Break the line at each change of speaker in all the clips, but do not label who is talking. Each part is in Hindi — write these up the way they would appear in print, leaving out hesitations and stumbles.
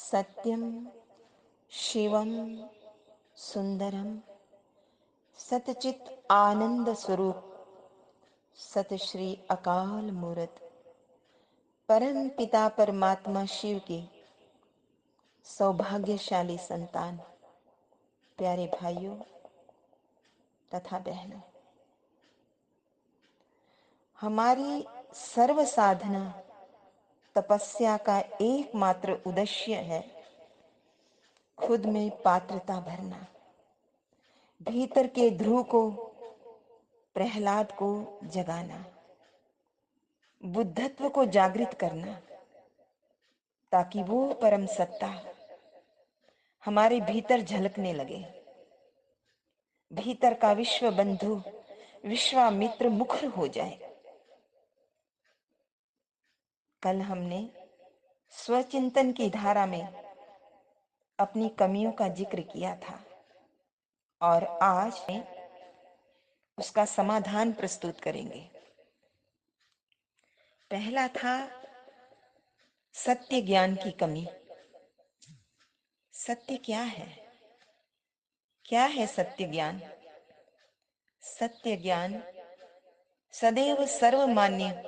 सत्यम शिवम सुंदरम सतचित आनंद स्वरूप सत श्री अकाल मूर्त परम पिता परमात्मा शिव के सौभाग्यशाली संतान प्यारे भाइयों तथा बहनों, हमारी सर्व साधना तपस्या का एकमात्र उद्देश्य है खुद में पात्रता भरना, भीतर के ध्रुव को, प्रहलाद को जगाना, बुद्धत्व को जागृत करना, ताकि वो परम सत्ता हमारे भीतर झलकने लगे। भीतर का विश्व बंधु, विश्वामित्र मुखर हो जाए। कल हमने स्वचिंतन की धारा में अपनी कमियों का जिक्र किया था और आज उसका समाधान प्रस्तुत करेंगे। पहला था सत्य ज्ञान की कमी। सत्य क्या है? क्या है सत्य ज्ञान? सत्य ज्ञान सदैव सर्वमान्य,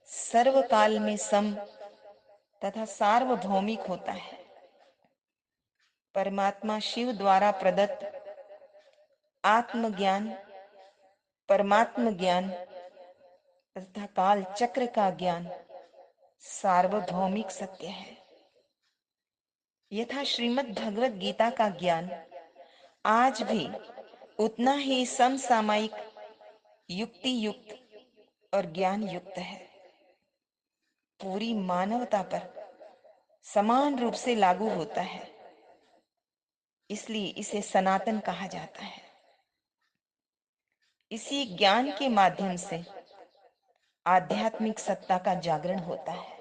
सर्वकाल में सम तथा सार्वभौमिक होता है। परमात्मा शिव द्वारा प्रदत्त आत्मज्ञान, परमात्म ज्ञान तथा काल चक्र का ज्ञान सार्वभौमिक सत्य है। यथा श्रीमद् भगवत गीता का ज्ञान आज भी उतना ही समसामयिक, युक्ति युक्त और ज्ञान युक्त है। पूरी मानवता पर समान रूप से लागू होता है, इसलिए इसे सनातन कहा जाता है। इसी ज्ञान के माध्यम से आध्यात्मिक सत्ता का जागरण होता है।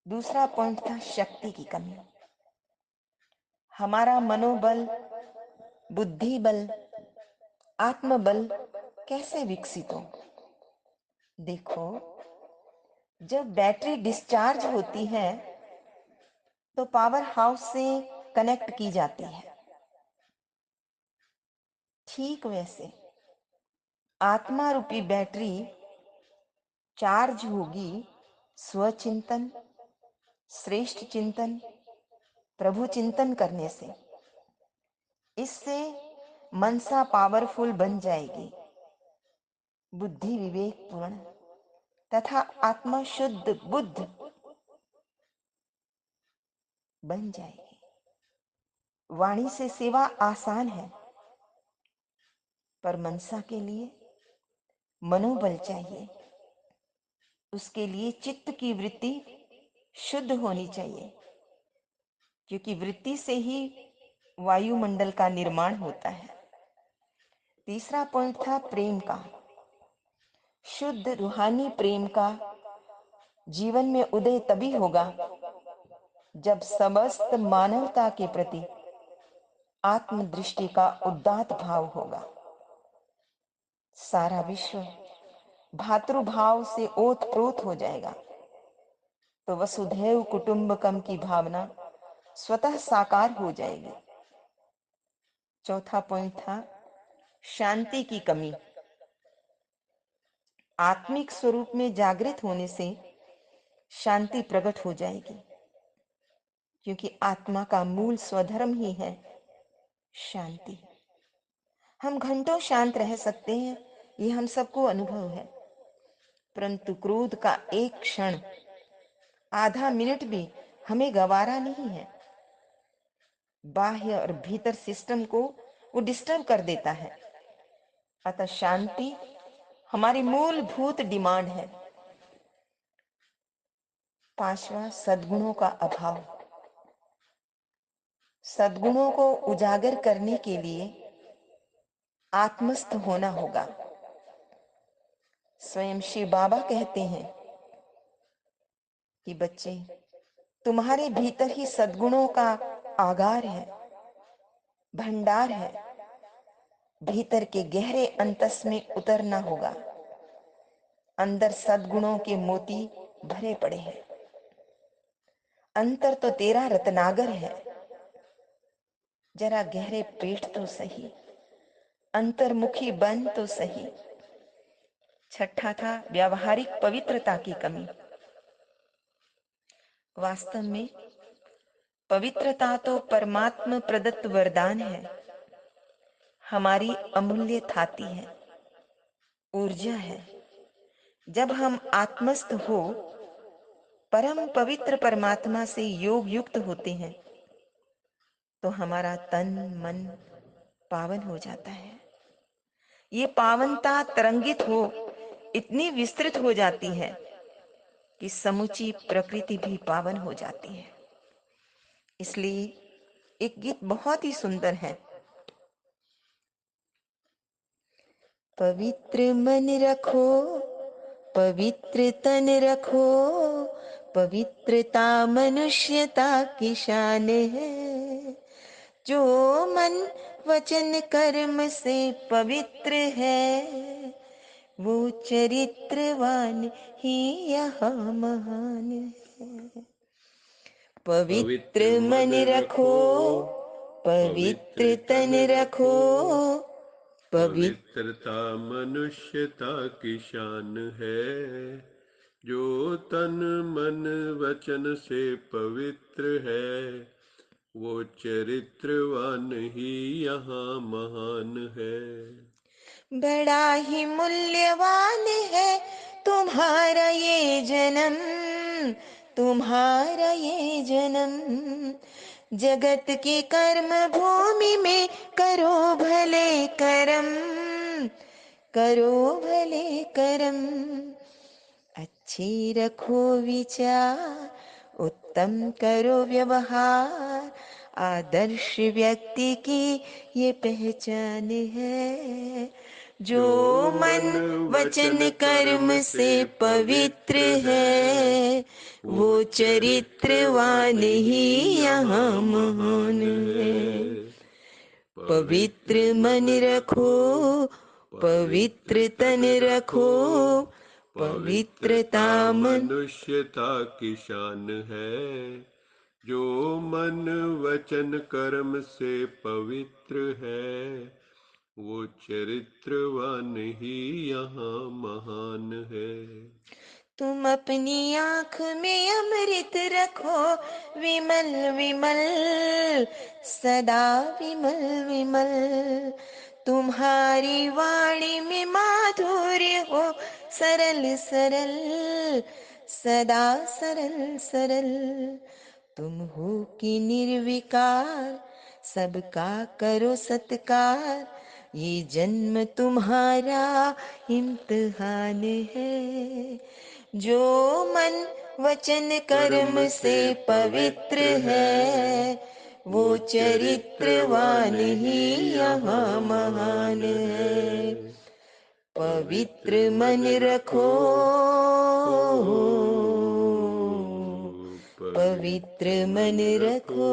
दूसरा पॉइंट था शक्ति की कमी। हमारा मनोबल, बुद्धि बल, आत्मबल कैसे विकसित हो? देखो, जब बैटरी डिस्चार्ज होती है तो पावर हाउस से कनेक्ट की जाती है। ठीक वैसे आत्मा रूपी बैटरी चार्ज होगी स्वचिंतन, श्रेष्ठ चिंतन, प्रभु चिंतन करने से। इससे मनसा पावरफुल बन जाएगी, बुद्धि विवेकपूर्ण तथा आत्मा शुद्ध बुद्ध बन जाएगी। वाणी से सेवा आसान है, पर मनसा के लिए मनोबल चाहिए। उसके लिए चित्त की वृत्ति शुद्ध होनी चाहिए, क्योंकि वृत्ति से ही वायुमंडल का निर्माण होता है। तीसरा पॉइंट था प्रेम का। शुद्ध रूहानी प्रेम का जीवन में उदय तभी होगा जब समस्त मानवता के प्रति आत्मदृष्टि का उदात्त भाव होगा। सारा विश्व भातृभाव से ओतप्रोत हो जाएगा तो वसुधैव कुटुंबकम की भावना स्वतः साकार हो जाएगी। चौथा पॉइंट था शांति की कमी। आत्मिक स्वरूप में जागृत होने से शांति प्रकट हो जाएगी, क्योंकि आत्मा का मूल स्वधर्म ही है शांति। हम घंटों शांत रह सकते हैं, ये हम सबको अनुभव है, परंतु क्रोध का एक क्षण, आधा मिनट भी हमें गवारा नहीं है। बाह्य और भीतर सिस्टम को वो डिस्टर्ब कर देता है। अतः शांति हमारी मूलभूत डिमांड है। पांचवा, सद्गुणों का अभाव। सद्गुणों को उजागर करने के लिए आत्मस्थ होना होगा। स्वयं शिव बाबा कहते हैं कि बच्चे, तुम्हारे भीतर ही सद्गुणों का आगार है, भंडार है। भीतर के गहरे अंतस में उतरना होगा। अंदर सद्गुणों के मोती भरे पड़े हैं। अंतर तो तेरा रत्नागर है, जरा गहरे पेट तो सही, अंतर्मुखी बन तो सही। छठा था व्यावहारिक पवित्रता की कमी। वास्तव में पवित्रता तो परमात्मा प्रदत्त वरदान है, हमारी अमूल्य थाती है, ऊर्जा है। जब हम आत्मस्थ हो परम पवित्र परमात्मा से योग युक्त होते हैं तो हमारा तन मन पावन हो जाता है। ये पावनता तरंगित हो इतनी विस्तृत हो जाती है कि समूची प्रकृति भी पावन हो जाती है। इसलिए एक गीत बहुत ही सुंदर है। पवित्र मन रखो, पवित्र तन रखो, पवित्रता मनुष्यता की शान है। जो मन वचन कर्म से पवित्र है, वो चरित्रवान ही यहाँ महान है। पवित्र मन रखो, पवित्र तन रखो,
पवित्रता मनुष्यता की शान है। जो तन मन वचन से पवित्र है, वो चरित्रवान ही यहाँ महान है।
बड़ा ही मूल्यवान है तुम्हारा ये जन्म, तुम्हारा ये जन्म। जगत की कर्म भूमि में करो भले कर्म, करो भले कर्म। अच्छी रखो विचार, उत्तम करो व्यवहार, आदर्श व्यक्ति की ये पहचान है। जो मन वचन कर्म से पवित्र है, वो चरित्रवान ही यहाँ महान है। पवित्र मन रखो, पवित्र तन रखो, पवित्रता
मनुष्यता की शान है। जो मन वचन कर्म से पवित्र है, वो चरित्रवान ही यहाँ महान है।
तुम अपनी आँख में अमृत रखो, विमल विमल, सदा विमल विमल। तुम्हारी वाणी में माधुर्य हो, सरल सरल, सदा सरल सरल। तुम हो कि निर्विकार, सबका करो सत्कार। ये जन्म तुम्हारा इम्तिहान है। जो मन वचन कर्म से पवित्र है, वो चरित्रवान ही यहाँ महान है। पवित्र मन रखो, पवित्र मन रखो।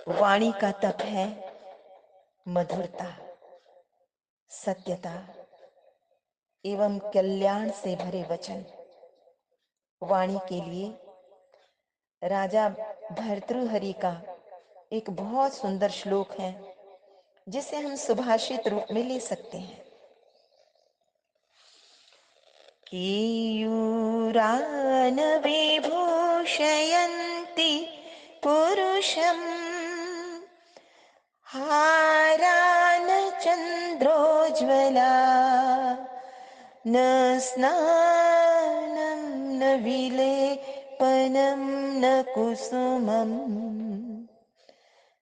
वाणी का तप है मधुरता, सत्यता एवं कल्याण से भरे वचन। वाणी के लिए राजा भर्तृहरि का एक बहुत सुंदर श्लोक है जिसे हम सुभाषित रूप में ले सकते हैं। केयूरान विभूषयन्ति पुरुषम्, हारान चन्द्रोज्ज्वला, न स्नानं न विलेपनं न कुसुमम्,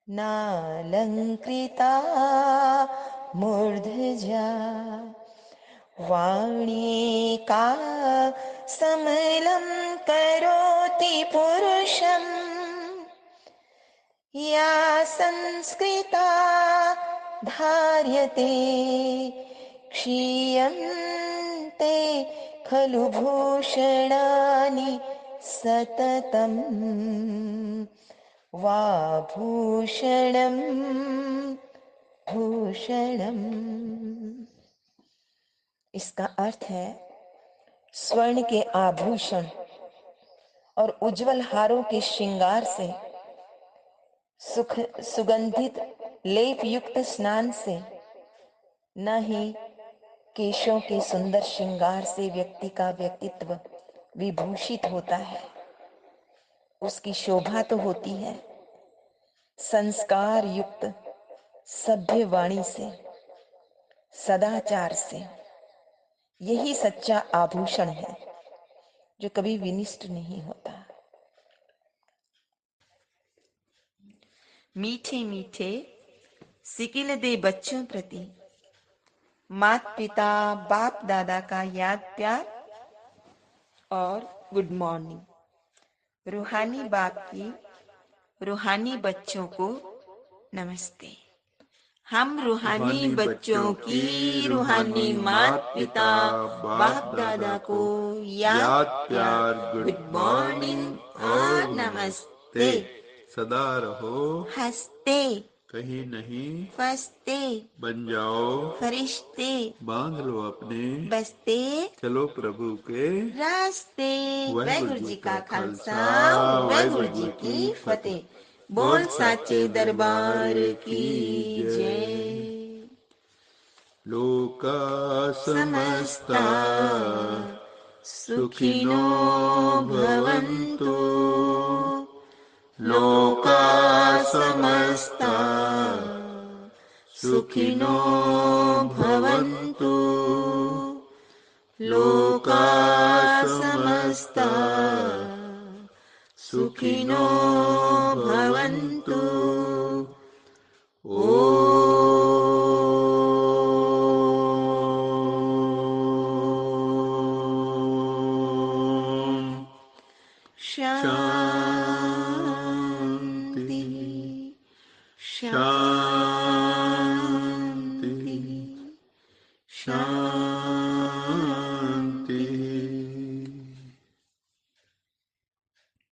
नालङ्कृता मूर्धजा। वाणी का समलं करोति पुरुषम्, या संस्कृता धार्यते, क्षीयन्ते खलु भूषणानि सततम्। वा भूषणं भूषणम्। इसका अर्थ है स्वर्ण के आभूषण और उज्जवल हारों के श्रृंगार से, सुख सुगंधित लेप युक्त स्नान से, न ही केशों के सुंदर श्रृंगार से व्यक्ति का व्यक्तित्व विभूषित होता है। उसकी शोभा तो होती है संस्कार युक्त सभ्य वाणी से, सदाचार से। यही सच्चा आभूषण है जो कभी विनिष्ट नहीं होता। मीठे मीठे सिकिल दे बच्चों प्रति माता पिता बाप दादा का याद प्यार और गुड मॉर्निंग। रूहानी बाप की रूहानी बच्चों को नमस्ते। हम रूहानी बच्चों की रूहानी माता पिता बाप दादा को याद प्यार गुड मॉर्निंग और नमस्ते।
सदा रहो
हंसते,
कहीं नहीं
फंसते,
बन जाओ
फरिश्ते,
बांध लो अपने
बसते
चलो प्रभु के
रास्ते। वाहेगुरु जी का खालसा, वाहेगुरु जी की फतेह। बोल साचे दरबार की जय।
लोका समस्ता
सुखिनो भवन्तु,
लोका समस्ता
सुखिनो भवन्तु, लोका समस्ता सुखिनो भवन्तु। ओम शांति